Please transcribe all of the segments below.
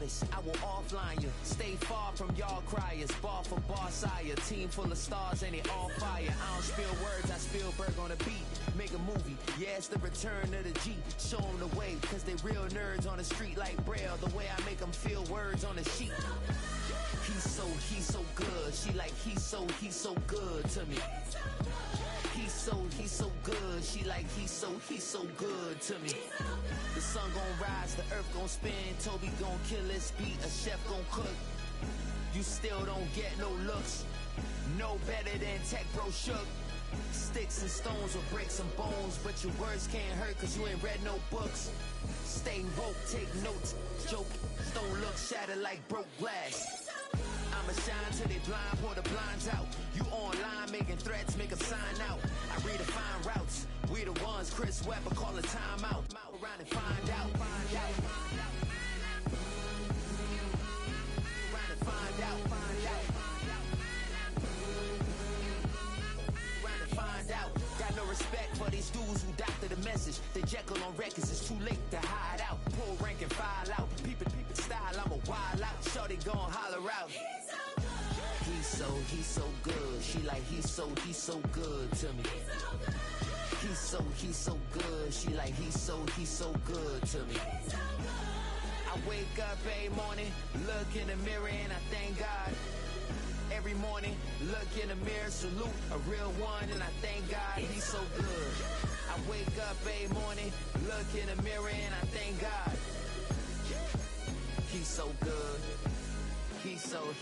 artist, I will offline you. Stay far from y'all criers. Bar for bar sire. Team full of stars and it all fire. I don't spill words, I spill Berg on the beat. Make a movie, yeah, it's the return of the G. Show them the way, cause they real nerds on the street like Braille. The way I make them feel words on the sheet. He's so good. She like, he's so good to me. He's so good. She like, he's so good to me. The sun gon' rise, the earth gon' spin. Toby gon' kill this beat, a chef gon' cook. You still don't get no looks. No better than Tech Bro Shook. Sticks and stones will break some bones, but your words can't hurt cause you ain't read no books. Stay woke, take notes, joke. Don't look shattered like broke glass. I'ma shine till they blind, pour the blinds out. You online making threats, make them sign out. I redefine routes. We the ones Chris Webber call a timeout. Around and find out. Around and find out. Around and find out. Got no respect for these dudes who doctor the message. They Jekyll on records, it's too late to hide out. Pull rank and file out. Peep it style, I'm a wild out. Shorty gon' holler out. He's so good. She like, he's so good to me. He's so good. She like, he's so good to me. I wake up every morning, look in the mirror and I thank God. Every morning, look in the mirror, salute a real one and I thank God he's so good. I wake up every morning, look in the mirror and I thank God. He's so good. He's so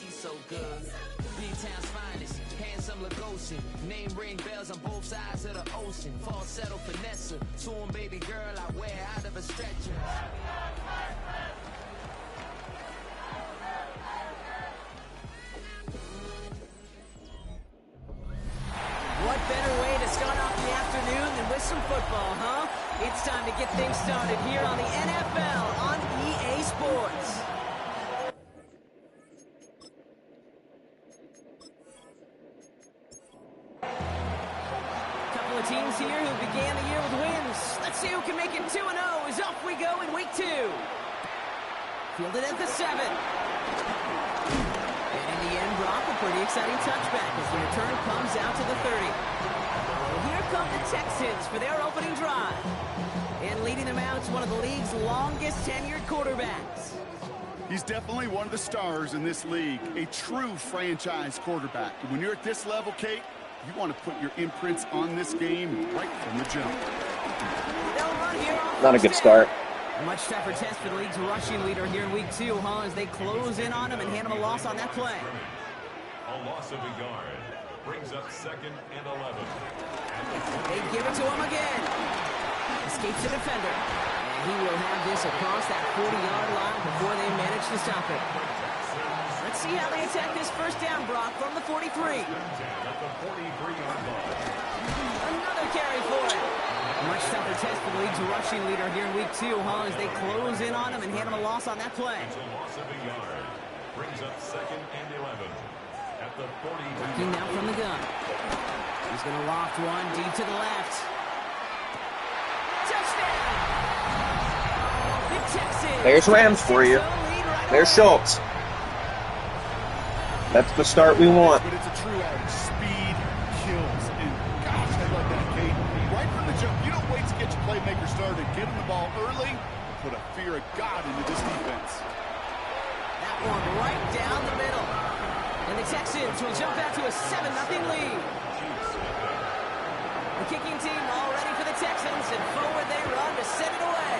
good. B-Town's finest, handsome Lagosian. Name ring bells on both sides of the ocean. Falsetto finesse, swoon baby girl I wear out of a stretcher. What better way to start off the afternoon than with some football, huh? It's time to get things started here on the NFL on EA Sports. Teams here who began the year with wins. Let's see who can make it 2-0 as off we go in week 2. Fielded at the 7. And in the end, Brock, a pretty exciting touchback as the return comes out to the 30. Well, here come the Texans for their opening drive. And leading them out is one of the league's longest tenured quarterbacks. He's definitely one of the stars in this league, a true franchise quarterback. And when you're at this level, Kate, you want to put your imprints on this game right from the jump. Not a good start. A much tougher test for the league's rushing leader here in week 2, huh? As they close in on him and hand him a loss on that play. A loss of a yard brings up 2nd and 11. They give it to him again. Escapes the defender. And he will have this across that 40-yard line before they manage to stop it. Let's see how they attack this first down, Brock, from the 43. Another carry for it. A much tougher test for the league's rushing leader here in week 2, huh? As they close in on him and hand him a loss on that play. Loss of a yard brings up 2nd and 11 at the 40. Looking now from the gun. He's going to loft one deep to the left. Touchdown! The Texans. There's Rams for you. There's Schultz. That's the start we want. But it's a true art. Speed kills. And gosh, I love that, Kate. Right from the jump, you don't wait to get your playmaker started. Get him the ball early. Put a fear of God into this defense. That one right down the middle. And the Texans will jump out to a 7-0 lead. The kicking team all ready for the Texans, and forward they run to send it away.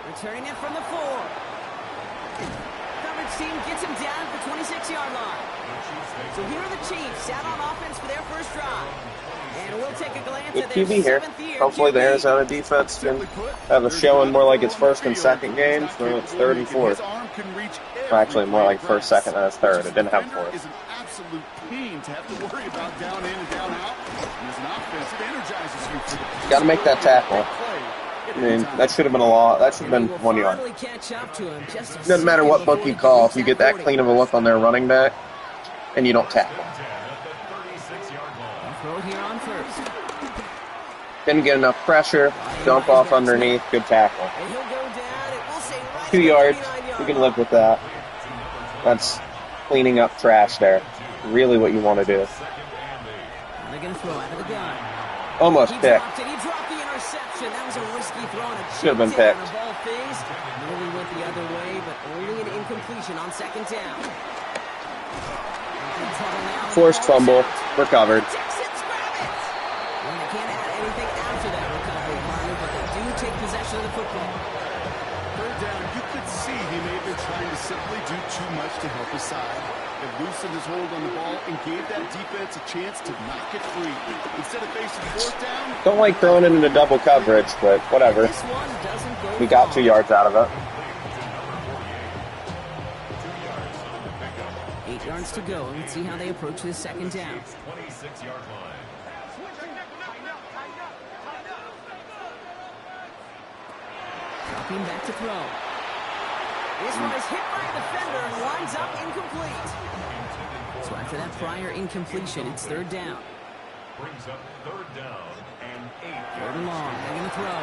Returning it from the 4. Team gets him down at the 26-yard line. So here are the Chiefs out on offense for their first drive. And we'll take a glance Good at their QB here. 7th year Hopefully QB. the Arizona defense can have a showing more like its first and second games, so it's 3rd and 4th. Or actually more like first, second, and 3rd. It didn't have 4th. It's an absolute pain to have to worry about down in and down out. And as an offense, it energizes you for the Got to make that tackle. I mean, that should have been a law. That should have been 1 yard. Doesn't matter what book you call. If you get that clean of a look on their running back and you don't tackle. Didn't get enough pressure. Dump off underneath. Good tackle. And he'll go down. It will say 2 yards. You can live with that. That's cleaning up trash there. Really what you want to do. They're going to throw out of the gun. Almost picked. He dropped the interception. That was a risky throw. Should have been picked. The ball phased. Nearly went the other way, but only an incompletion on second down. Forced fumble. Recovered. Texans grab it. And they can't add anything after that recovery, Marlon, but they do take possession of the football. Third down, you could see he may have been trying to simply do too much to help his side. It loosened his hold on the ball and gave that defense a chance to knock it free. Instead of facing fourth down... Don't like throwing it into double coverage, but whatever. This one doesn't go We got 2 yards out of it. 8 yards to go. Let's see how they approach this second down. 26-yard line. Dropping back to throw. This one is hit by a defender and winds up incomplete. So after that prior incompletion, it's third down. Brings up third down and 8. Third and long. They're going to throw.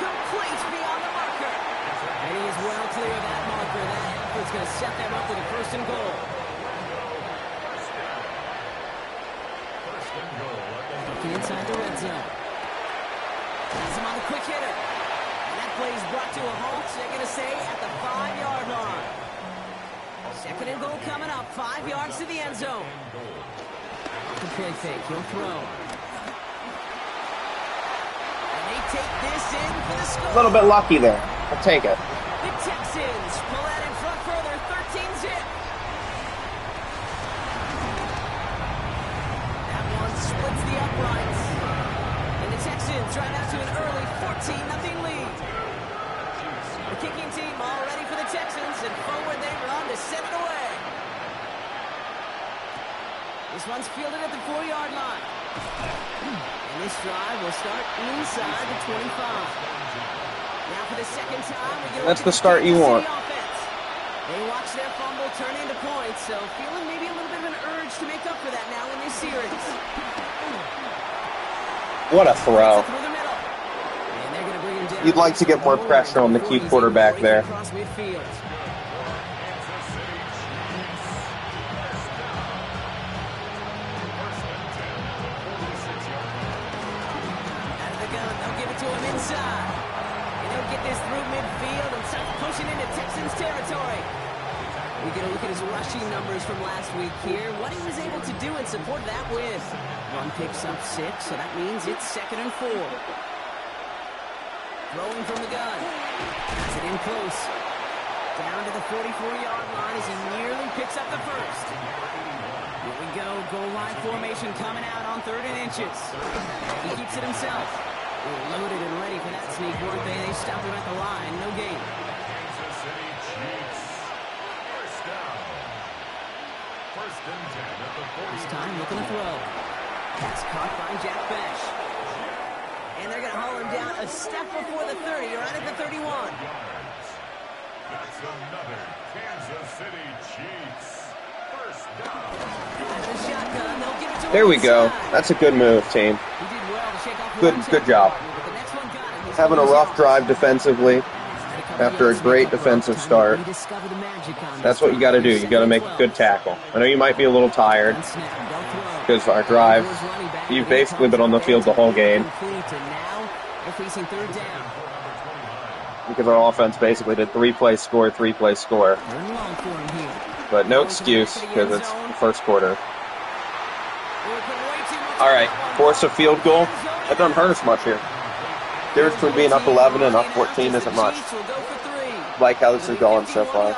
Complete beyond the marker. And he is well clear of that marker. That effort's going to set them up with a first and goal. Looking inside the red zone. Has him on the quick hitter. And that play is brought to a halt. They're going to say at the 5-yard line. Second and goal coming up. 5 yards to the end zone. The play fake. He'll throw. And they take this in for the score. A little bit lucky there. I'll take it. The Texans pull that in front further. 13-zip. That one splits the uprights. And the Texans drive out to an early 14-0 lead. The kicking team all ready for the Texans, and forward they run to set it away. This one's fielded at the 4-yard line. And this drive will start inside the 25. Now for the second time, we get That's the start you want. They watch their fumble turn into points, so feeling maybe a little bit of an urge to make up for that now in this series. What a throw. Through the middle. And they're going to bring him down. You'd like to get more pressure on the key quarterback there. Across midfield. To him inside. And he'll get this through midfield and start pushing into Texans territory. We get a look at his rushing numbers from last week here. What he was able to do in support of that win. One picks up 6, so that means it's 2nd and 4. Throwing from the gun. Has it in close. Down to the 44-yard line as he nearly picks up the first. Here we go. Goal line formation coming out on 3rd and inches. He keeps it himself. Loaded and ready for that sneak, weren't they? They stopped him at the line. No gain. Kansas City Chiefs. First down. 1st and 10 at the 40. This time looking to throw. Pass caught by Jack Bash. And they're going to haul him down a step before the 30, right at the 31. That's another Kansas City Chiefs. First down. And a shotgun. They'll give it to him. There we go. That's a good move, team. He did well to shake off Good job. but the next one got him. Having a rough drive defensively after a great defensive start. That's what you got to do. You got to make a good tackle. I know you might be a little tired because our drive, you've basically been on the field the whole game. Because our offense basically did 3-play score, 3-play score. But no excuse because it's the first quarter. All right, force a field goal. That doesn't hurt us much here. Difference between being up 11 and up 14 isn't much. Like how this is going so far.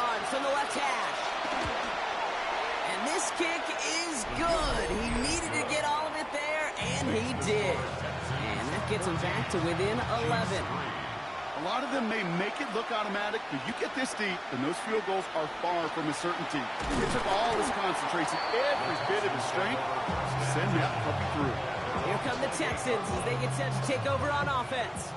And this kick is good. He needed to get all of it there, and he did. And that gets him back to within 11. A lot of them may make it look automatic, but you get this deep, and those field goals are far from a certainty. It took all his concentration, every bit of his strength, to send that puppy through. Here come the Texans as they get set to take over on offense.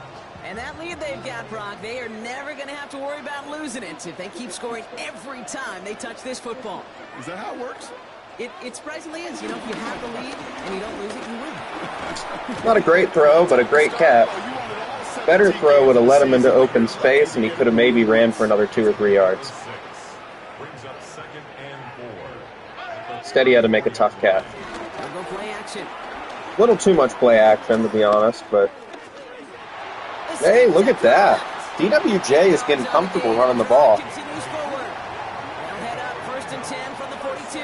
And that lead they've got, Brock, they are never going to have to worry about losing it if they keep scoring every time they touch this football. Is that how it works? It surprisingly is. You know, if you have the lead and you don't lose it, you win. Not a great throw, but a great catch. You want it all set better throw would have led him into open space, and he could have maybe ran for another 2 or 3 yards. Brings up 2nd and 4. Instead, he had to make a tough catch. They'll go play action. A little too much play action, to be honest, but hey, look at that. DWJ is getting comfortable running the ball. Continues forward. They'll head up 1st and 10 from the 42.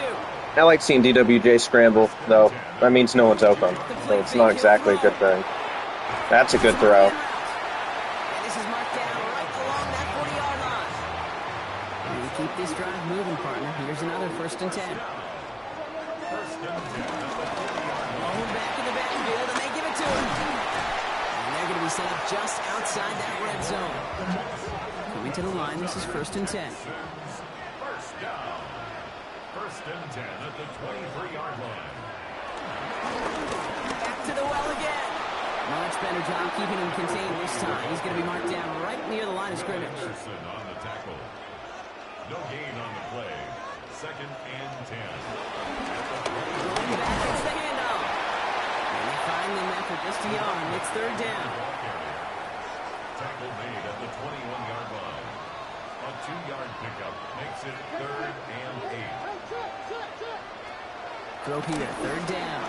I like seeing DWJ scramble, though. That means no one's open, so it's not exactly a good thing. That's a good throw. And this is marked down right along that 40-yard line. We keep this drive moving, partner. Here's another 1st and 10. Ball back in the backfield, and they give it to him. And they're going to be set up just outside that red zone. Coming to the line, this is 1st and 10. First down. 1st and 10 at the 23-yard line. Back to the well again. Much better job keeping him contained this time. He's going to be marked down right near the line of scrimmage. Anderson on the tackle. No gain on the play. 2nd and 10. Going back, it's the handoff. And they find them after just a yard. It's 3rd down. Tackle made at the 21-yard line. A 2-yard pickup makes it 3rd and 8. Throw here, 3rd down.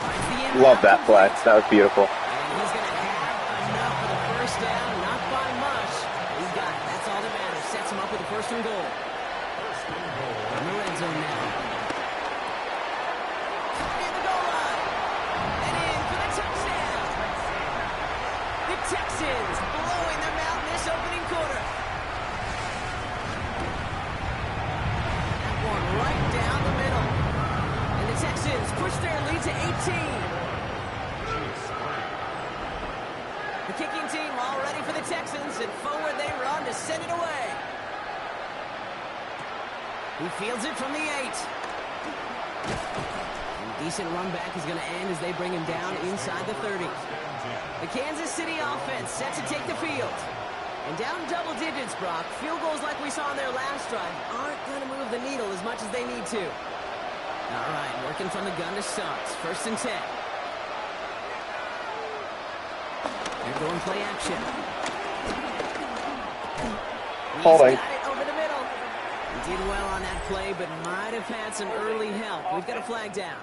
Finds the end Love zone. that play. That was beautiful. And he's going to have enough for the 1st down. Not by much. He's got it. That's all that matters. Sets him up with a 1st and goal. In the red zone now. Near the goal line. And in for the touchdown. The Texans blowing them out in this opening quarter. That one right down the middle. And the Texans push their lead to 18. The kicking team all ready for the Texans, and forward they run to send it away. He fields it from the 8. And decent run back is going to end as they bring him down inside the 30. The Kansas City offense set to take the field. And down double digits, Brock. Field goals like we saw on their last drive aren't going to move the needle as much as they need to. All right, working from the gun to start. 1st and 10. They're going play action. Holding. He's got it over the middle. He did well on that play, but might have had some early help. We've got a flag down.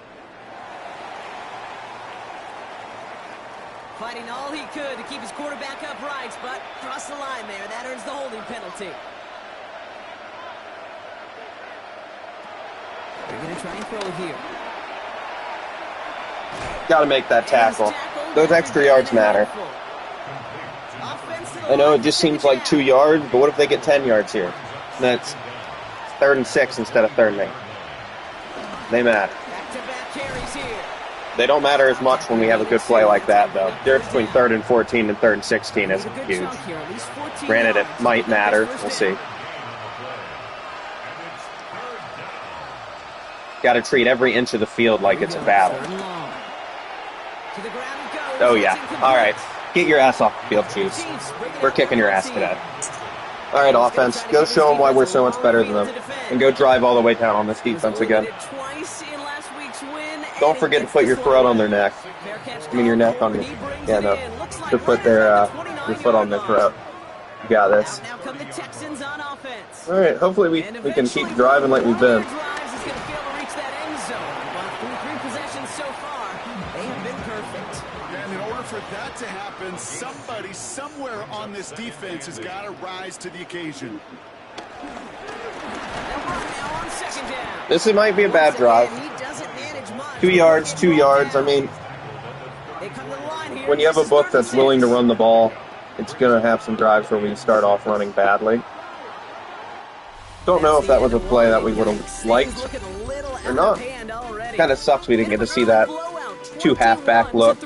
Fighting all he could to keep his quarterback upright, but crossed the line there. That earns the holding penalty. They're going to try and throw it here. Got to make that tackle. Those extra yards matter. I know it just seems like 2 yards, but what if they get 10 yards here? That's 3rd and 6 instead of 3rd and 8. They matter. Back-to-back carries here. They don't matter as much when we have a good play like that, though. The difference between 3rd and 14 and 3rd and 16 isn't huge. Granted, it might matter. We'll see. Got to treat every inch of the field like it's a battle. Oh, yeah. All right. Get your ass off the field, Chiefs. We're kicking your ass today. All right, offense. Go show them why we're so much better than them. And go drive all the way down on this defense again. Don't forget to put your foot on their neck. I mean, your neck on your... Yeah, no. To put your foot on their throat. You got this. All right, hopefully we can keep driving like we've been. And in order for that to happen, somebody somewhere on this defense has got to rise to the occasion. This might be a bad drive. 2 yards, 2 yards. I mean, when you have a book that's willing to run the ball, it's going to have some drives where we start off running badly. Don't know if that was a play that we would have liked or not. Kind of sucks we didn't get to see that 2 halfback look,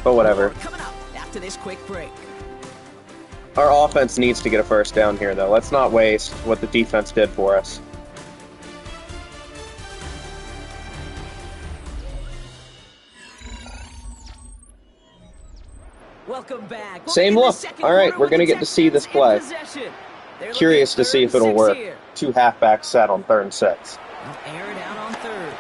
but whatever. Our offense needs to get a first down here, though. Let's not waste what the defense did for us. Welcome back. Same look. All right, we're going to get to see this play. Curious to see if it'll work. 2 halfbacks set on 3rd and 6. Air it out on 3rd.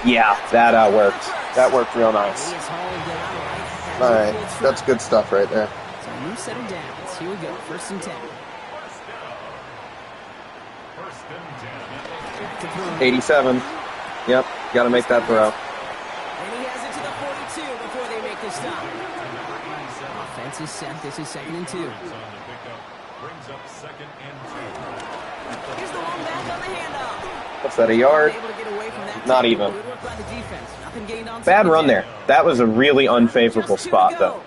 Yeah, that worked. That worked real nice. He is hauled down right All right, that's good stuff right there. So a new set of downs. Here we go, 1st and 10. 87. Yep, got to make that throw. And he has it to the 42 before they make the stop. Offense is set. This is 2nd and 2. On the pickup, brings up 2nd and 2. Here's the long back on the handoff. What's that, a yard? Able to get away from that. Not even. Good work by the defense. Nothing gained on Bad 2nd run and there. 10. That was a really unfavorable spot, though.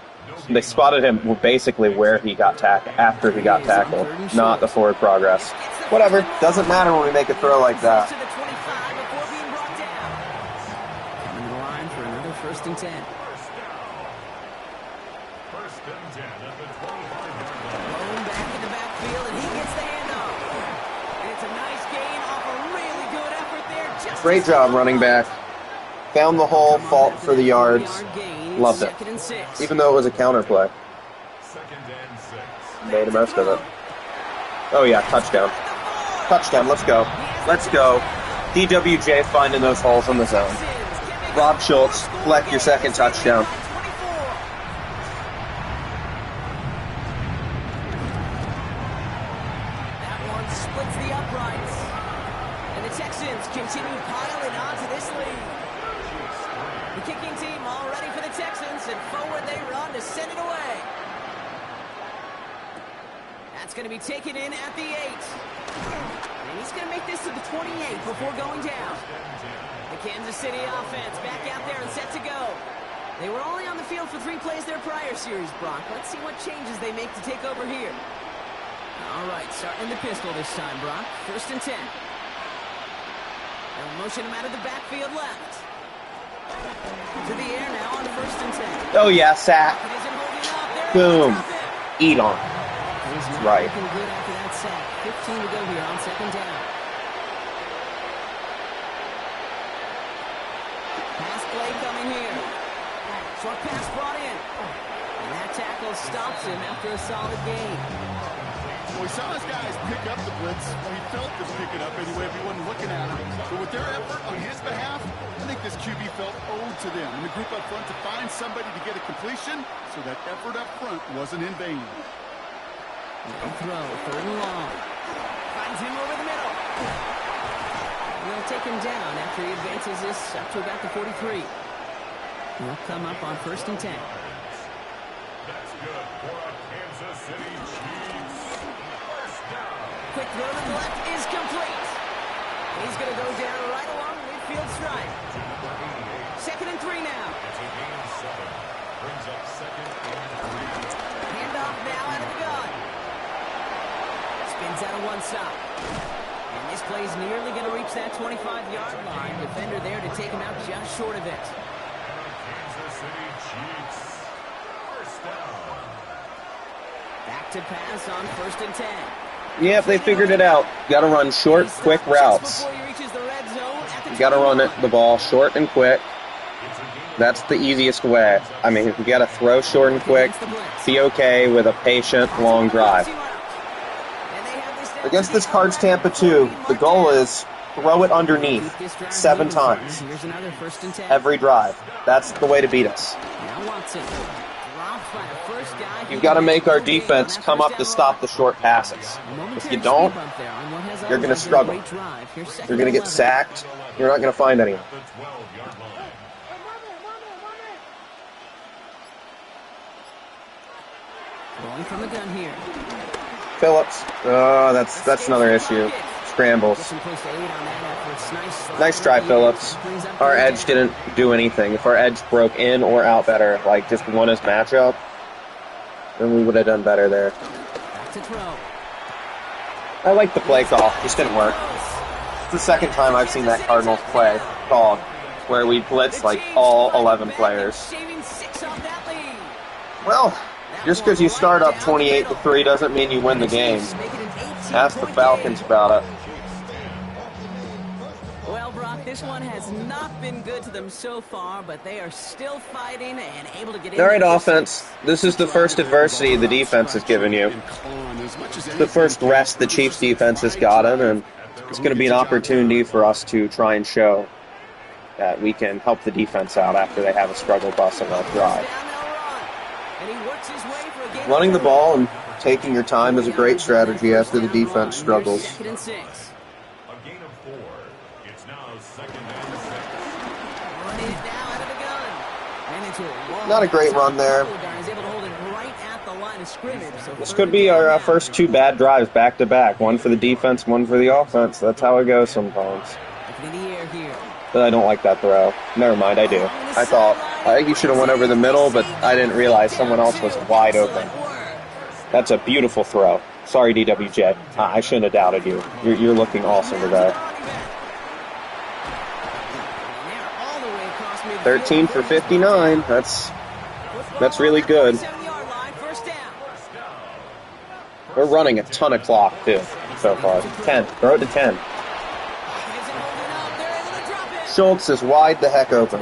They spotted him basically where he got tackled, after he got tackled, not the forward progress. Whatever, doesn't matter when we make a throw like that. To the 25 before being brought down. Coming to the line for another 1st and 10. First and 10 at the 25-yard line. Thrown back in the backfield, and he gets the handoff. And it's a nice gain off a really good effort there. Just Great job, running back. Found the hole, fought for the yards. Loved it. 2nd and 6. Even though it was a counter play. 2nd and 6. Made the most of it. Oh yeah, touchdown. Touchdown, let's go. Let's go. DWJ finding those holes in the zone. Rob Schultz, collect your 2nd touchdown. That one splits the uprights. And the Texans continue piling onto this lead. The kicking team all ready for the Texans, and forward they run to send it away. That's going to be taken in at the 8. And he's going to make this to the 28 before going down. The Kansas City offense back out there and set to go. They were only on the field for 3 plays their prior series, Brock. Let's see what changes they make to take over here. All right, starting in the pistol this time, Brock. 1st and 10. They'll motion him out of the backfield left. To the air now on 1st and 10. Oh yeah, sack. It isn't holding up. There Boom. it is. Eat on. He's not Right. looking good after that sack. 15 to go here on 2nd down. Pass play coming here. Short pass brought in. And that tackle stops him after a solid gain. Well, we saw his guys pick up the blitz. Well, he felt them pick it up anyway if he wasn't looking at him. But with their effort on his behalf, I think this QB felt owed to them and the group up front to find somebody to get a completion, so that effort up front wasn't in vain. Big throw, 3rd and long. Finds him over the middle. They'll take him down after he advances this up to about the 43. He'll come up on 1st and 10. That's good for a Kansas City Chiefs. First down. Quick throw to the left is complete. He's going to go down right along the midfield stripe. 2nd and 3 now. It's a gain of 7. Brings up 2nd and 3. Handoff now out of the gun. Spins out of one stop. And this play's nearly going to reach that 25-yard line. Defender there to take him out just short of it. Kansas City Chiefs. First down. Back to pass on 1st and 10. Yep, they figured it out. Got to run short, He quick stops just routes. before he reaches the red zone at the You got to run it, the ball short and quick. That's the easiest way. I mean, you got to throw short and quick. Be okay with a patient, long drive. Against this Cards Tampa 2, the goal is throw it underneath 7 times Here's another 1st and 10. every drive. That's the way to beat us. Now Watson. Dropped by the first guy. You've got to make our defense come up to stop the short passes. If you don't, you're going to struggle. You're going to get sacked. You're not going to find anyone. The 12-yard line. Rolling from the gun here. Phillips. Oh, that's another issue. Scrambles. Gets him close to 8 on that effort. Nice try, Phillips. Our edge didn't do anything. If our edge broke in or out better, like just won his matchup, then we would have done better there. Back to throw. I like the play call. Just didn't work. It's the second time I've seen that Cardinals play called where we blitz like all 11 players. Shaving 6 off that lead. Well, just because you start up 28-3 doesn't mean you win the game. Ask the Falcons about it. Well, Brock, this one has not been good to them so far, but they are still fighting and able to get in. All right, offense. This is the first adversity the defense has given you. The first rest the Chiefs defense has gotten, and it's going to be an opportunity for us to try and show that we can help the defense out after they have a struggle bus on that drive. Down they'll run. And he works his way for a gain of Running the 4. ball and taking your time is a great strategy after the defense struggles. Second and 6. A gain of 4. It's now second and 6. Running it now out of the gun. And into a wall. Not a great run there. He's able to hold it right at the line of scrimmage. So This could be our first 2 bad drives back to back. One for the defense, one for the offense. That's how it goes sometimes. in the air here. But I don't like that throw. Never mind, I do. I think he should have went over the middle, but I didn't realize someone else was wide open. That's a beautiful throw. Sorry, DWJ. I shouldn't have doubted you. You're looking awesome today. 13 for 59. That's really good. We're running a ton of clock, too, so far. 10. Throw it to 10. Schultz is wide the heck open.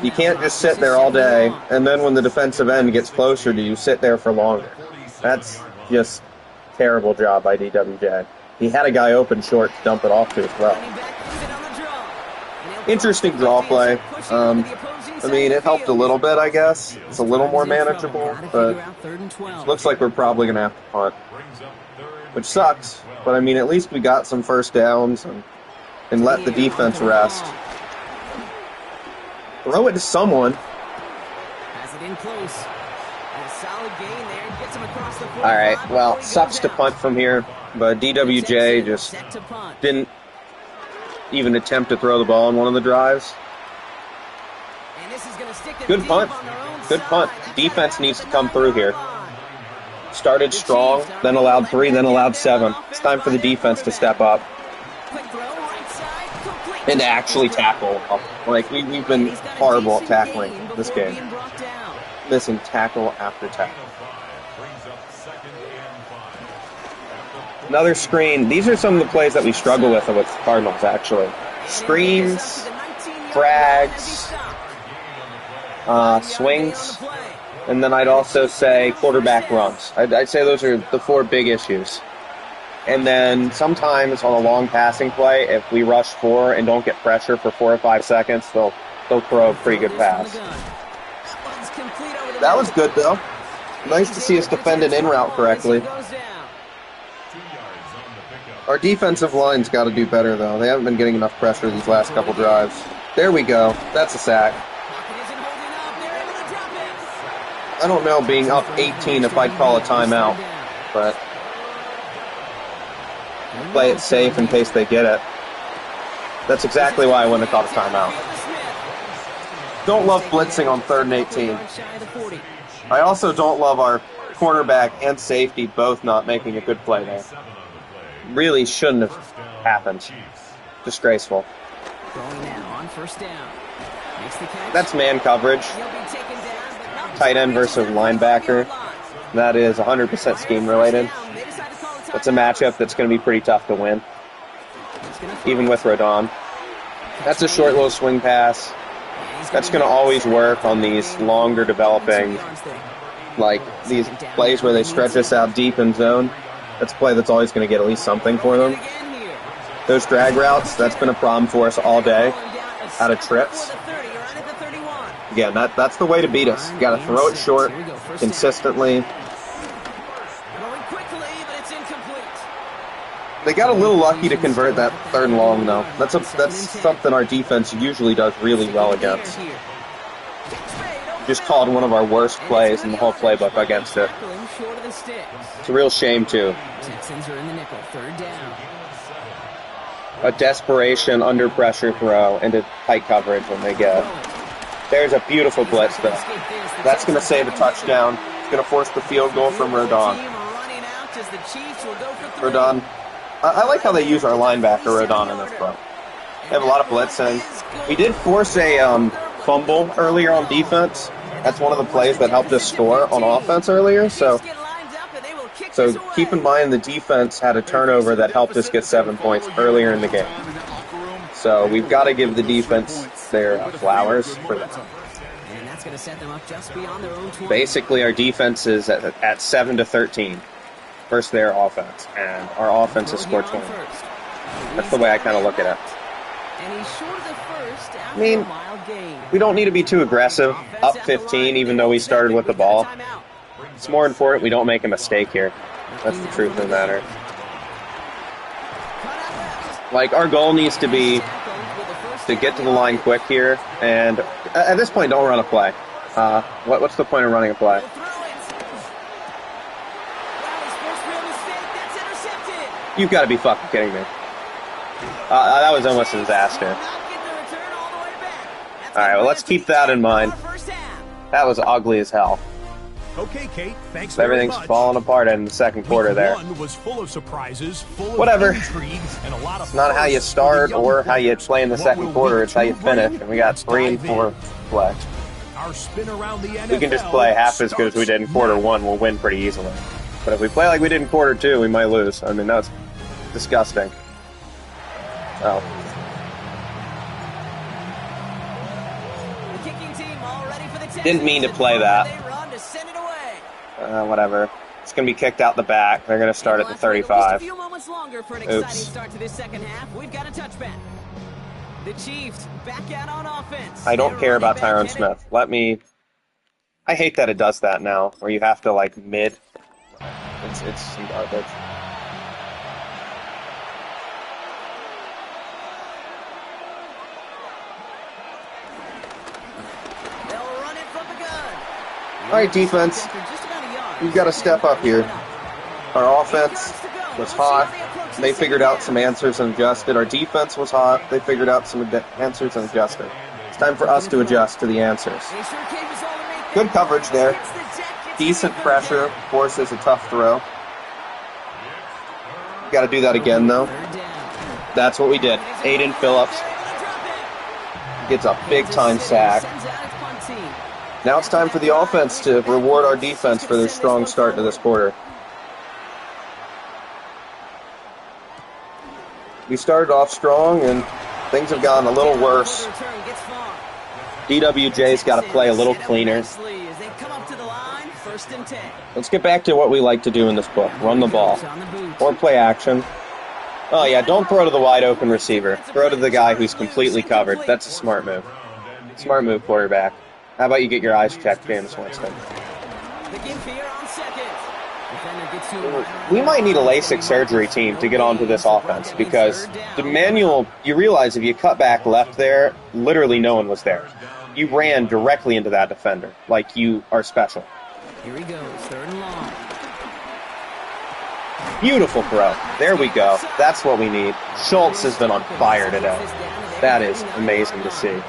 You can't just sit there all day, and then when the defensive end gets closer to you, sit there for longer. That's just terrible job by DWJ. He had a guy open short to dump it off to as well. Interesting draw play. I mean, it helped a little bit, I guess. It's a little more manageable, but looks like we're probably going to have to punt, which sucks. But, I mean, at least we got some first downs and let the defense rest. Throw it to someone. All right, well, sucks to punt from here, but DWJ just didn't even attempt to throw the ball on one of the drives. Good punt. Good punt. Defense needs to come through here. Started strong, then allowed 3, then allowed 7. It's time for the defense to step up and to actually tackle. Like, we've been horrible at tackling this game. Missing tackle after tackle. Another screen. These are some of the plays that we struggle with Cardinals, actually. Screens, frags, swings, and then I'd also say quarterback runs. I'd say those are the 4 big issues. And then sometimes on a long passing play, if we rush 4 and don't get pressure for 4 or 5 seconds, they'll throw a pretty good pass. That was good, though. Nice to see us defend an in-route correctly. Our defensive line's got to do better, though. They haven't been getting enough pressure these last couple drives. There we go. That's a sack. I don't know, being up 18, if I'd call a timeout, but play it safe in case they get it. That's exactly why I wouldn't have called a timeout. Don't love blitzing on 3rd and 18. I also don't love our cornerback and safety both not making a good play there. Really shouldn't have happened. Disgraceful. That's man coverage. Tight end versus linebacker. That is 100% scheme related. That's a matchup that's going to be pretty tough to win, even with Rodon. That's a short little swing pass. That's going to always work on these longer developing, like these plays where they stretch us out deep in zone. That's a play that's always going to get at least something for them. Those drag routes, that's been a problem for us all day, out of trips. Again, that's the way to beat us. You got to throw it short consistently. They got a little lucky to convert that 3rd and long, though. That's something our defense usually does really well against. Just called one of our worst plays in the whole playbook against it. It's a real shame, too. A desperation under pressure throw into tight coverage when they get. There's a beautiful blitz, though. That's going to save a touchdown. It's going to force the field goal from Rodon. Rodon. I like how they use our linebacker, Rodon, in this play. They have a lot of blitzing. We did force a fumble earlier on defense. That's one of the plays that helped us score on offense earlier. So keep in mind the defense had a turnover that helped us get 7 points earlier in the game. So we've got to give the defense their flowers for that. Basically, our defense is at 7-13 versus their offense, and our offense has scored 20. That's the way I kind of look at it. And he's short of the first after I mean, a mild gain. we don't need to be too aggressive. Up 15, even though we started with the ball. It's more important we don't make a mistake here. That's the truth of the matter. Like, our goal needs to be to get to the line quick here, and at this point, don't run a play. What's the point of running a play? You've got to be fucking kidding me. That was almost a disaster. Alright, well, let's keep that in mind. That was ugly as hell. Okay, Kate, thanks Everything's very much. falling apart in the second quarter there. Week 1 was full of surprises, full of Whatever. intrigue, and a lot of It's not how you firsts for start the young or how you players. play in the What second will quarter. week It's how you 2 finish. bring? And we got Let's 3 and dive 4 in. play. Our spin around the NFL We can just play half as good as we did in quarter 1. We'll win pretty easily. But if we play like we did in quarter 2, we might lose. I mean, that's disgusting. Oh. Didn't mean to play that. Whatever. It's going to be kicked out the back. They're going to start at the 35. Oops. The Chiefs back out on offense. I don't care about Tyron Smith. I hate that it does that now, where you have to, like, mid. It's some garbage. All right, defense. You've got to step up here. Our offense was hot. They figured out some answers and adjusted. Our defense was hot. They figured out some answers and adjusted. It's time for us to adjust to the answers. Good coverage there. Decent pressure. Forces a tough throw. Got to do that again, though. That's what we did. Aiden Phillips gets a big-time sack. Now it's time for the offense to reward our defense for their strong start to this quarter. We started off strong, and things have gotten a little worse. DWJ's got to play a little cleaner. Let's get back to what we like to do in this book. Run the ball. Or play action. Oh, yeah, don't throw to the wide-open receiver. Throw to the guy who's completely covered. That's a smart move. Smart move, quarterback. How about you get your eyes checked, James Winston? We might need a LASIK surgery team to get onto this offense because the manual, you realize if you cut back left there, literally no one was there. You ran directly into that defender like you are special. Here he goes, 3rd and long. Beautiful throw. There we go. That's what we need. Schultz has been on fire today. That is amazing to see.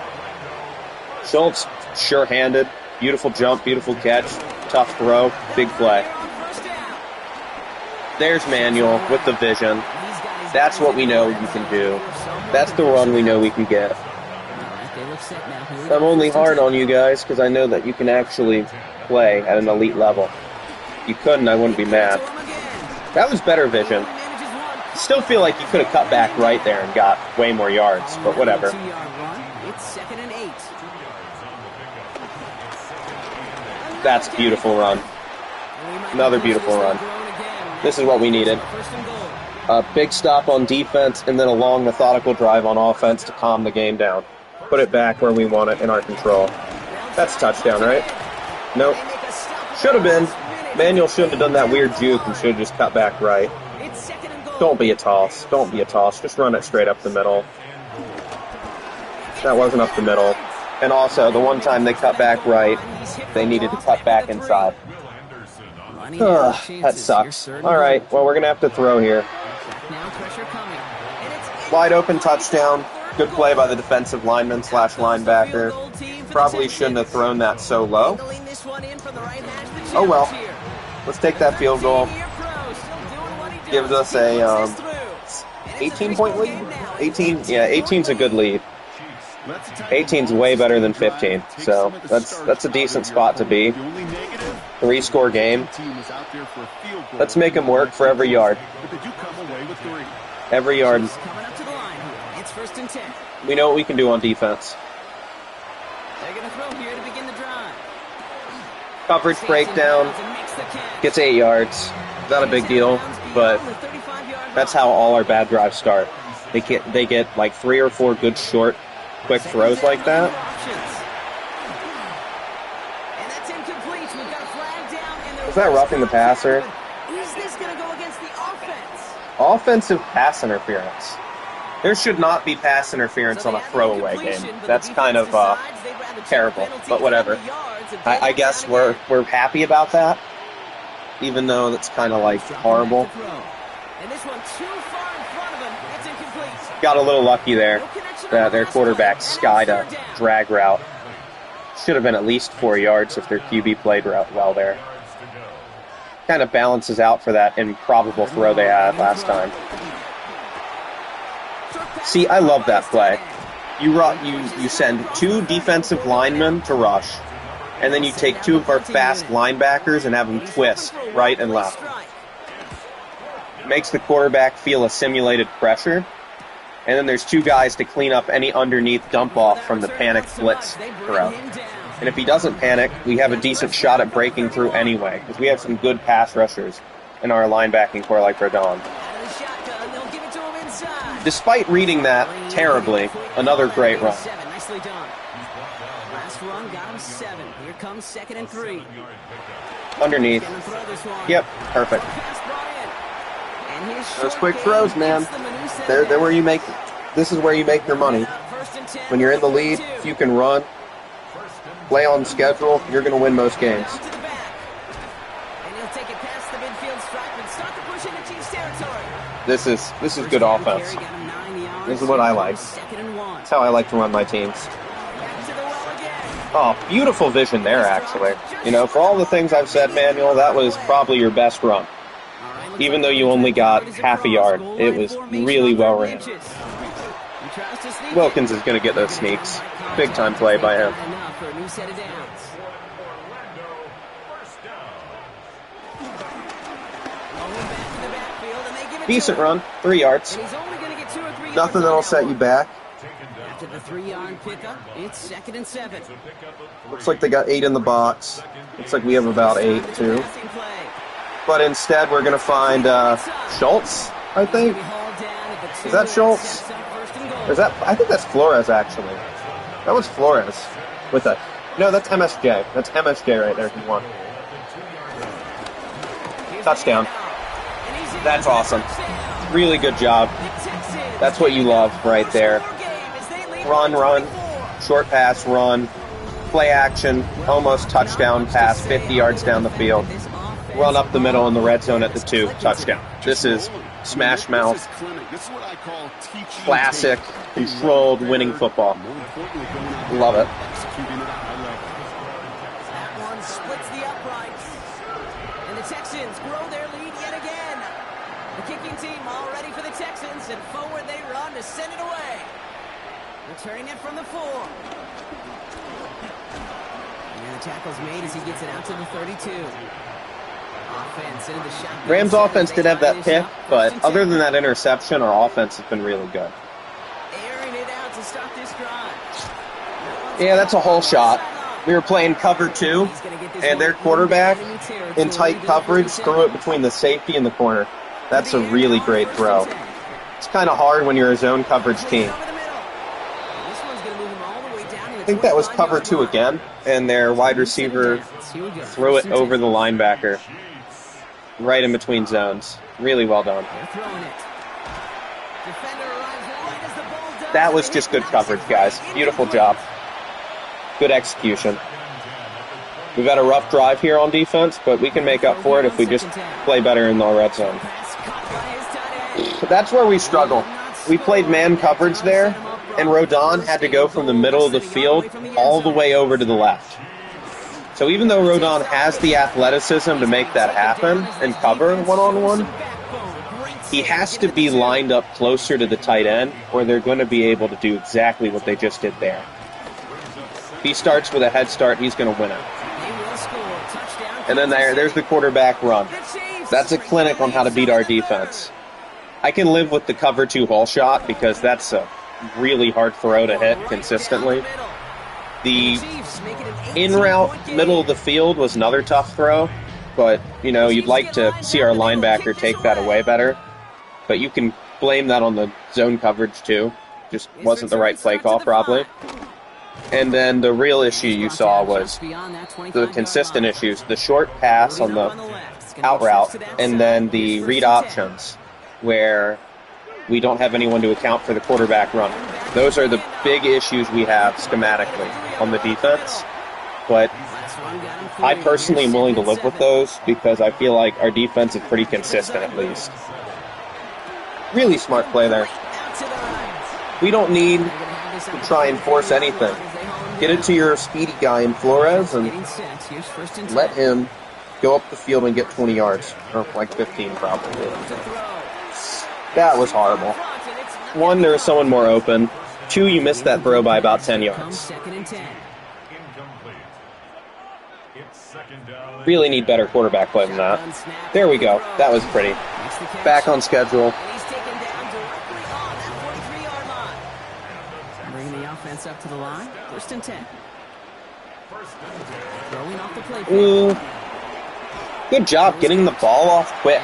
Schultz, sure-handed, beautiful jump, beautiful catch, tough throw, big play. There's Manuel with the vision. That's what we know you can do. That's the run we know we can get. I'm only hard on you guys because I know that you can actually play at an elite level. If you couldn't, I wouldn't be mad. That was better vision. Still feel like you could have cut back right there and got way more yards, but whatever. It's 2nd and 8. That's a beautiful run. Another beautiful run. This is what we needed. A big stop on defense and then a long, methodical drive on offense to calm the game down. Put it back where we want it in our control. That's a touchdown, right? Nope. Should have been. Manuel shouldn't have done that weird juke and should have just cut back right. Don't be a toss. Don't be a toss. Just run it straight up the middle. That wasn't up the middle. And also, the one time they cut back right, they needed to cut back inside. That sucks. All right, well, we're going to have to throw here. Wide open touchdown. Good play by the defensive lineman / linebacker. Probably shouldn't have thrown that so low. Oh, well. Let's take that field goal. Gives us a 18-point lead? 18? Yeah, 18's a good lead. 18's way better than 15, so that's a decent spot to be. 3-score game. Let's make them work for every yard. Every yard. We know what we can do on defense. Coverage breakdown. Gets 8 yards. Not a big deal, but that's how all our bad drives start. They get like 3 or 4 good short, quick throws like that. And that's incomplete. We've got a flag down, and Is that roughing the passer? Is this going to go against the offense? Offensive pass interference. There should not be pass interference on a throwaway game. That's kind of terrible, but whatever. I guess we're happy about that, even though that's kind of like horrible. And this one too far in front of him. It's incomplete. Got a little lucky there that their quarterback skied a drag route. Should have been at least 4 yards if their QB played well there. Kind of balances out for that improbable throw they had last time. See, I love that play. You send 2 defensive linemen to rush, and then you take 2 of our fast linebackers and have them twist right and left. Makes the quarterback feel a simulated pressure, and then there's 2 guys to clean up any underneath dump off from the panic blitz throw. And if he doesn't panic, we have a decent shot at breaking through anyway, because we have some good pass rushers in our linebacking core like Rodon. Despite reading that terribly, another great run. Nicely done. Last run got him 7. Here comes 2nd and 3. Underneath. Yep, perfect. Those quick throws, man. They're where you make. This is where you make your money. When you're in the lead, if you can run, play on schedule, you're going to win most games. This is good offense. This is what I like. That's how I like to run my teams. Oh, beautiful vision there, actually. You know, for all the things I've said, Manuel, that was probably your best run. Even though you only got half a yard, it was really well ran. Wilkins is going to get those sneaks. Big time play by him. Decent run, 3 yards. Nothing that'll set you back. After the 3-yard pickup, it's 2nd and 7. Looks like they got 8 in the box. Looks like we have about 8 too. But instead, we're going to find Schultz, I think. Is that Schultz? Or is that? I think that's Flores, actually. That was Flores. With a... No, that's MSJ. That's MSJ right there. He won. Touchdown. That's awesome. Really good job. That's what you love right there. Run, run. Short pass, run. Play action. Almost touchdown pass. 50 yards down the field. Run up the middle in the red zone at the 2. Touchdown. This is smash mouth. Classic, controlled, winning football. Love it. That one splits the uprights. And the Texans grow their lead yet again. The kicking team all ready for the Texans, and forward they run to send it away. Returning it from the 4. And the tackle's made as he gets it out to the 32. Rams offense did have that pick, but other than that interception, our offense has been really good. Yeah, that's a whole shot. We were playing cover 2, and their quarterback, in tight coverage, threw it between the safety and the corner. That's a really great throw. It's kind of hard when you're a zone coverage team. I think that was cover 2 again, and their wide receiver threw it over the linebacker. Right in between zones. Really well done. That was just good coverage, guys. Beautiful job. Good execution. We've had a rough drive here on defense, but we can make up for it if we just play better in the red zone. That's where we struggle. We played man coverage there, and Rodon had to go from the middle of the field all the way over to the left. So even though Rodon has the athleticism to make that happen and cover one-on-one, he has to be lined up closer to the tight end, or they're going to be able to do exactly what they just did there. If he starts with a head start, he's going to win it. And then there's the quarterback run. That's a clinic on how to beat our defense. I can live with the cover 2 hole shot because that's a really hard throw to hit consistently. The in-route middle of the field was another tough throw, but, you know, you'd like to see our linebacker take that away better. But you can blame that on the zone coverage, too. Just wasn't the right play call, probably. And then the real issue you saw was the consistent issues. The short pass on the out route, and then the read options, where we don't have anyone to account for the quarterback run. Those are the big issues we have schematically on the defense. But I personally am willing to live with those because I feel like our defense is pretty consistent, at least. Really smart play there. We don't need to try and force anything. Get it to your speedy guy in Flores and let him go up the field and get 20 yards. Or like 15, probably. That was horrible. 1, there was someone more open. 2, you missed that throw by about 10 yards. Really need better quarterback play than that. There we go. That was pretty. Back on schedule. Bringing the offense up to the line. 1st and 10. Throwing off the play. Good job getting the ball off quick.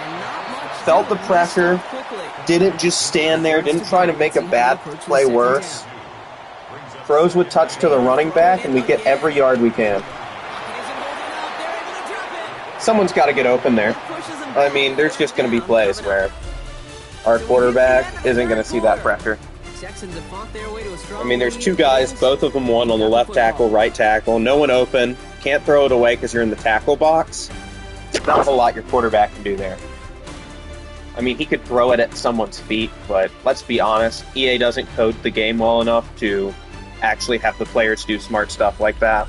Felt the pressure. Didn't just stand there. Didn't try to make a bad play worse. Throws with touch to the running back, and we get every yard we can. Someone's got to get open there. I mean, there's just going to be plays where our quarterback isn't going to see that pressure. I mean, there's 2 guys, both of them one on the left tackle, right tackle. No one open. Can't throw it away because you're in the tackle box. Not a whole lot your quarterback can do there. I mean, he could throw it at someone's feet, but let's be honest, EA doesn't code the game well enough to actually have the players do smart stuff like that.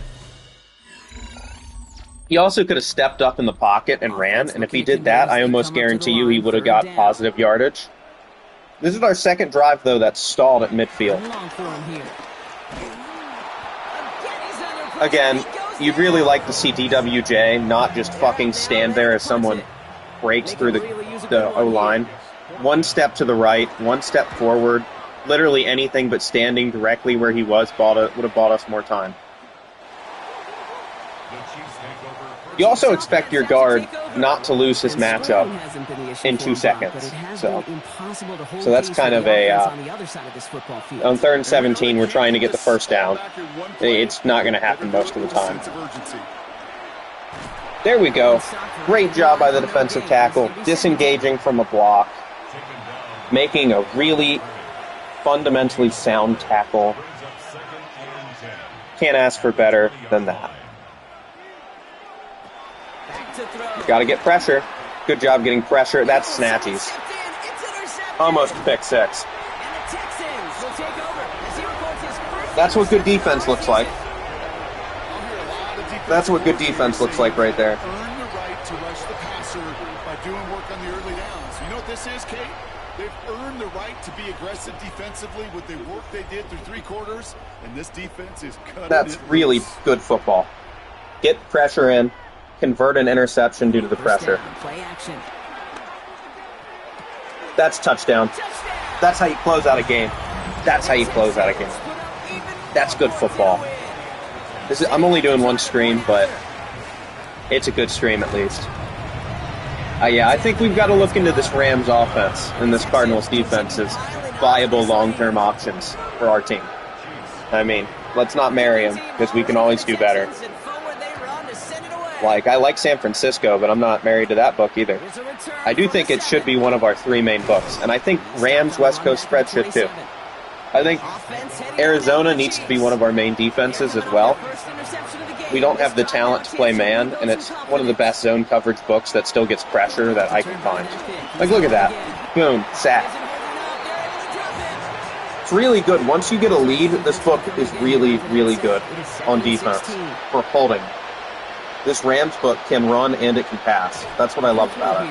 He also could have stepped up in the pocket and ran, and if he did that, I almost guarantee you he would have got positive yardage. This is our second drive, though, that's stalled at midfield. Again, you'd really like to see DWJ not just fucking stand there as someone breaks through the O-line. 1 step to the right, 1 step forward. Literally anything but standing directly where he was would have bought us more time. You also expect your guard not to lose his matchup in 2 seconds. So that's kind of a... on 3rd and 17, we're trying to get the first down. It's not going to happen most of the time. There we go. Great job by the defensive tackle, disengaging from a block, making a really fundamentally sound tackle. Can't ask for better than that. Got to get pressure. Good job getting pressure. That's snatchies. Almost pick 6. That's what good defense looks like. That's what good defense looks like right there. Earn the right to rush the passer by doing work on the early downs. You know what this is, Kate? They've earned the right to be aggressive defensively with the work they did through 3 quarters, and this defense is cutting. That's really good football. Get pressure in, convert an interception due to the pressure. That's touchdown. That's how you close out a game. That's how you close out a game. That's good football. I'm only doing 1 stream, but it's a good stream at least. Yeah, I think we've got to look into this Rams offense and this Cardinals defense as viable long-term options for our team. I mean, let's not marry them because we can always do better. Like, I like San Francisco, but I'm not married to that book either. I do think it should be one of our 3 main books, and I think Rams West Coast spread should too. I think Arizona needs to be one of our main defenses as well. We don't have the talent to play man, and it's one of the best zone coverage books that still gets pressure that I can find. Like, look at that. Boom. Sack. It's really good. Once you get a lead, this book is really, really good on defense for holding. This Rams book can run and it can pass. That's what I love about it.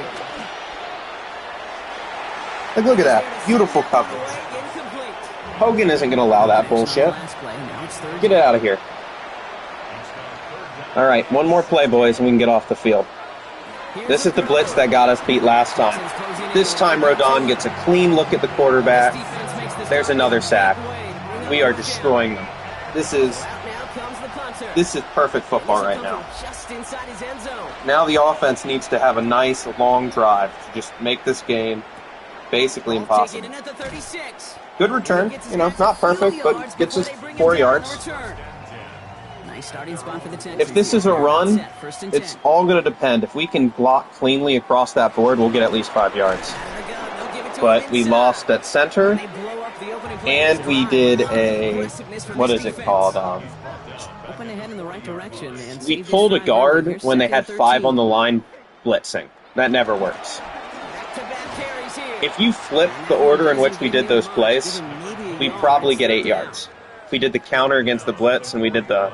Like, look at that. Beautiful coverage. Hogan isn't going to allow that bullshit. Get it out of here. All right, 1 more play, boys, and we can get off the field. This is the blitz that got us beat last time. This time, Rodon gets a clean look at the quarterback. There's another sack. We are destroying them. This is perfect football right now. Now the offense needs to have a nice, long drive to just make this game basically Take impossible. it in at the 36. Good return, you know, not perfect, but gets us 4 yards. Nice starting spot for the Texans. If this is a run, First and it's 10. all going to depend. If we can block cleanly across that board, we'll get at least 5 yards. They'll give it to But him we inside. lost at center, They blow up the opening play and of we this did drive. a, Aggressiveness from what this is it defense. called? Open ahead in the right direction. And We save this pulled a drive early. guard Here's when they second had and 5 13. on the line blitzing. That never works. Back-to-back carries here. If you flip the order in which we did those plays, we'd probably get 8 yards. If we did the counter against the blitz and we did the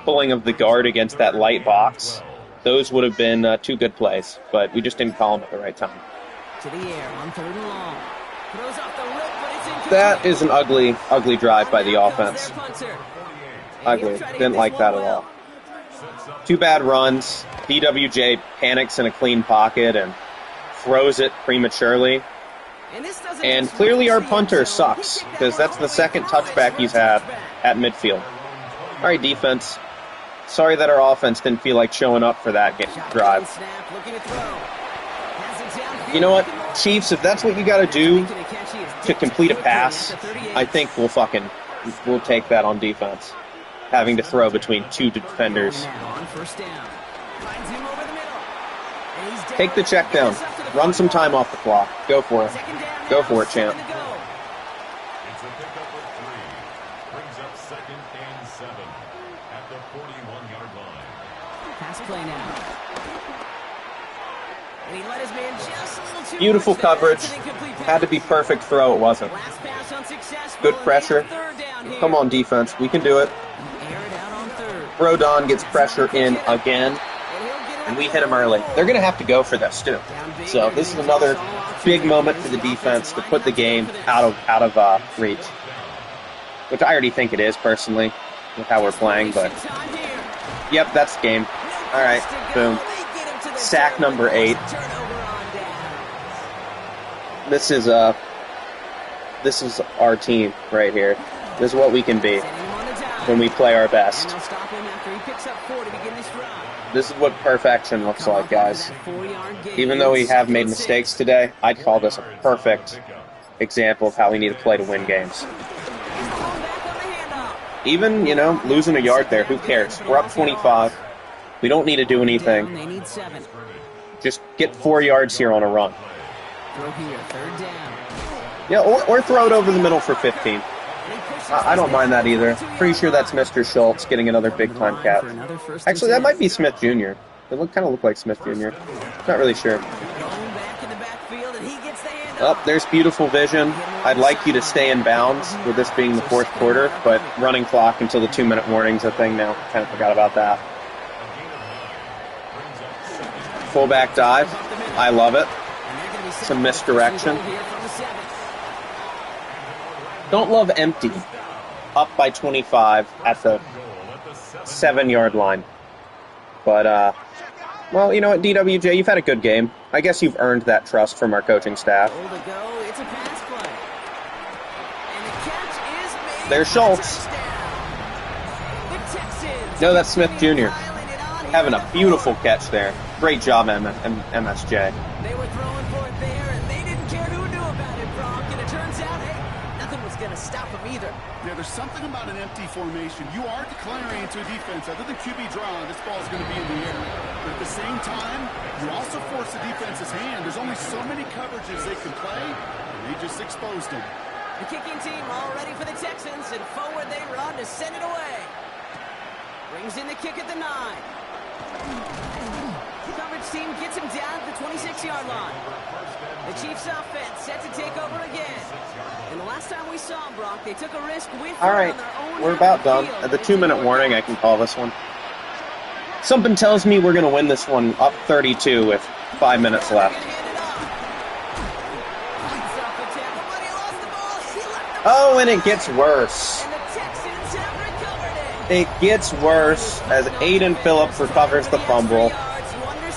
pulling of the guard against that light box, those would have been 2 good plays, but we just didn't call them at the right time. To the air on 3rd and long. Throws off the rip, but it's incomplete. That is an ugly, ugly drive by the Down goes offense. their punter. Ugly. Didn't like that at all. 2 bad runs. DWJ panics in a clean pocket and throws it prematurely. And this doesn't And just clearly our reach the punter end zone. He sucks, kicked that because that's all the way second through. touchback he's had at midfield. All right, defense. Sorry that our offense didn't feel like showing up for that drive. Snap, looking to throw. Has it downfield. You know what, Chiefs, if that's what you got to do to complete a pass, I think we'll take that on defense. Having to throw between 2 defenders. Now on 1st down. Finds him over the middle. And he's down. Take the check down. Run some time off the clock. Go for it. Second down Go now, for it, champ. 7 to go. It's a pickup of 3. Brings up 2nd and 7 at the 41-yard line. Pass play now. And he let his man just a little too Beautiful much there. coverage. It's an incomplete pass. Had to be perfect throw. It wasn't. Last pass unsuccessful, Good and pressure. they have 3rd down here. Come on, defense. We can do it. Air it out on 3rd. Rodon gets pressure in again, And he'll get it and up we the hit him early. They're going to have to go for this, too. So this is another big moment for the defense to put the game out of reach. Which I already think it is, personally, with how we're playing. But, Time here. yep, that's the game. All right, boom. They get him to the Sack turnover. number 8. Turnover on down. This is our team right here. This is what we can be Setting him on the down. when we play our And best. they'll stop him after he picks up 4 to begin this drive. This is what perfection looks Come like, up guys. after that 4-yard gain. Even though we have 2nd made and mistakes 6. today, I'd call this a perfect example of how we need to play to win games. He's the home back on the handoff. Even, losing a yard there, who cares? We're up 25. We don't need to do Down, anything. they need 7. Just get 4 yards here on a run. Throw here, 3rd down. Yeah, or throw it over the middle for 15. And he pushes I don't mind that either. Pretty sure that's Mr. Schultz getting another big-time catch. for another 1st and Actually, that 10. might be Smith Jr. It kind of look like Smith Jr. Not really sure. Thrown back in the backfield, and he gets the handoff. Oh, there's beautiful vision. I'd like you to stay in bounds with this being the 4th quarter, but running clock until the 2-minute warning's a thing now. Kind of forgot about that. Fullback dive. I love it. And they're gonna be set Some for the first misdirection. and goal here from the 7. Don't love empty. Up by 25 at the 7-yard line. But, well, you know what, DWJ, you've had a good game. I guess you've earned that trust from our coaching staff. Goal to go. It's a pass play. And the catch is made. There's Schultz. Touchdown. The Texans. No, that's Smith Jr. piling it on here Having in a the beautiful 4th. catch there. Great job, MSJ. They were throwing for it there, and they didn't care who knew about it, Brock. And it turns out, hey, nothing was going to stop them either. Yeah, there's something about an empty formation. You are declaring into a defense. Other than QB draw, this ball is going to be in the air. But at the same time, you also force the defense's hand. There's only so many coverages they can play, and they just exposed them. The kicking team all ready for the Texans, and forward they run to send it away. Brings in the kick at the 9. The coverage team gets him down at the 26-yard line. The Chiefs offense set to take over again. And the last time we saw them, Brock, they took a risk with All right, we're about done. At the 2-minute warning, I can call this one. Something tells me we're going to win this one up 32 with 5 minutes left. Oh, and it gets worse. And the Texans have recovered it. It gets worse as Aiden Phillips recovers the fumble.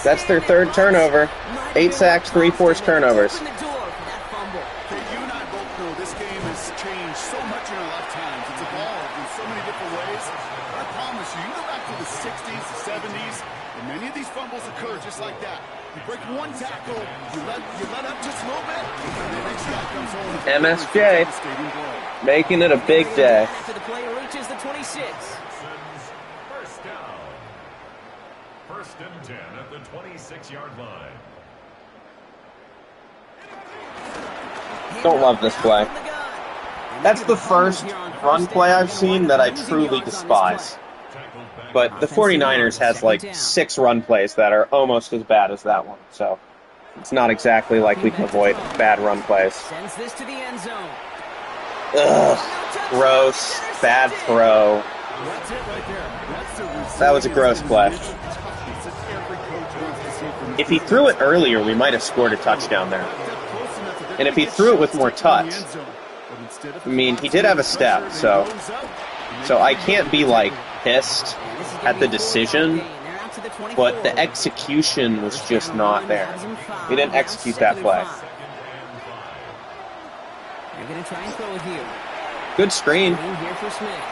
That's their 3rd turnover. 8 sacks, 3 forced turnovers. Open the door for that fumble. Okay, you and I both know this game has changed so much in our lifetimes. It's evolved in so many different ways. I promise you, you go back to the 60s, the 70s, and many of these fumbles occur just like that. You break one tackle, you let up just a little bit, and the next guy comes home. MSJ making it a big day. After the play reaches the 26. First down. First and 10 at the 26-yard line. Don't love this play. That's the first run play I've seen that I truly despise. But the 49ers has like 6 run plays that are almost as bad as that one. So it's not exactly like we can avoid bad run plays. Sends this to the end zone. Ugh, gross, bad throw. That's it right there. That's the result. That was a gross play. If he threw it earlier, we might have scored a touchdown there. And if he threw it with more touch, I mean, he did have a step, so I can't be like pissed at the decision, but the execution was just not there. He didn't execute that play. They're going to try and throw it here. Good screen. Here for Smith.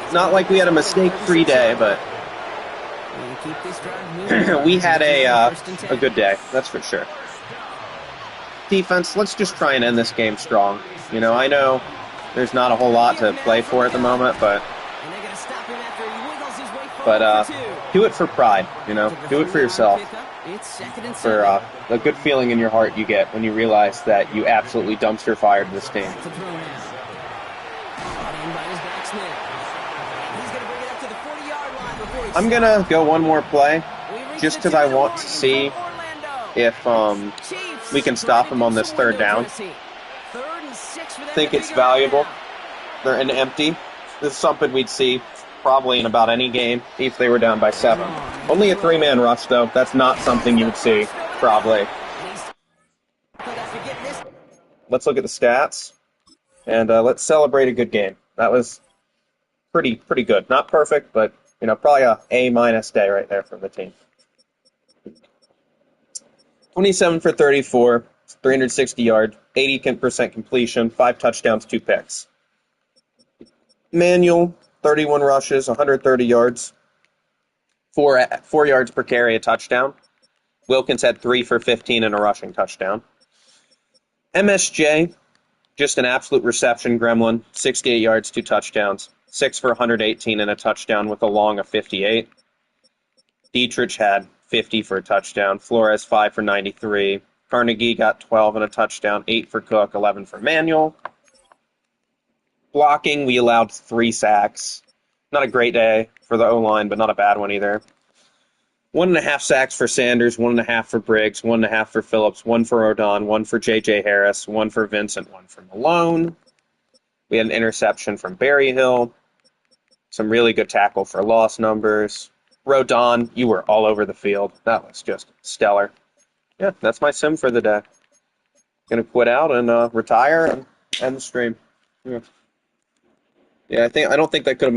It's not like we had a mistake-free day, but Keep this drive moving. we had a good day, that's for sure. Defense, let's just try and end this game strong. You know, I know there's not a whole lot to play for at the moment, but do it for pride, you know, do it for yourself, for the good feeling in your heart you get when you realize that you absolutely dumpster fired this team. I'm gonna go one more play, just because I want to see if we can stop him on this third down. I think it's valuable. They're in empty. This is something we'd see probably in about any game if they were down by 7. Only a 3-man rush, though. That's not something you would see, probably. Let's look at the stats, and let's celebrate a good game. That was pretty good. Not perfect, but you know, probably a A- day right there from the team. 27 for 34, 360 yards, 80% completion, 5 touchdowns, 2 picks. Manuel, 31 rushes, 130 yards, 4 yards per carry, a touchdown. Wilkins had 3 for 15 and a rushing touchdown. MSJ, just an absolute reception gremlin, 68 yards, 2 touchdowns, 6 for 118 and a touchdown with a long of 58. Dietrich had 50 for a touchdown. Flores, 5 for 93. Carnegie got 12 and a touchdown. 8 for Cook, 11 for Manuel. Blocking, we allowed 3 sacks. Not a great day for the O-line, but not a bad one either. 1.5 sacks for Sanders, 1.5 for Briggs, 1.5 for Phillips, 1 for Rodon, 1 for J.J. Harris, 1 for Vincent, 1 for Malone. We had an interception from Berryhill. Some really good tackle for loss numbers. Rodon, you were all over the field. That was just stellar. Yeah, that's my sim for the day. Gonna quit out and retire and end the stream. Yeah, I don't think that could have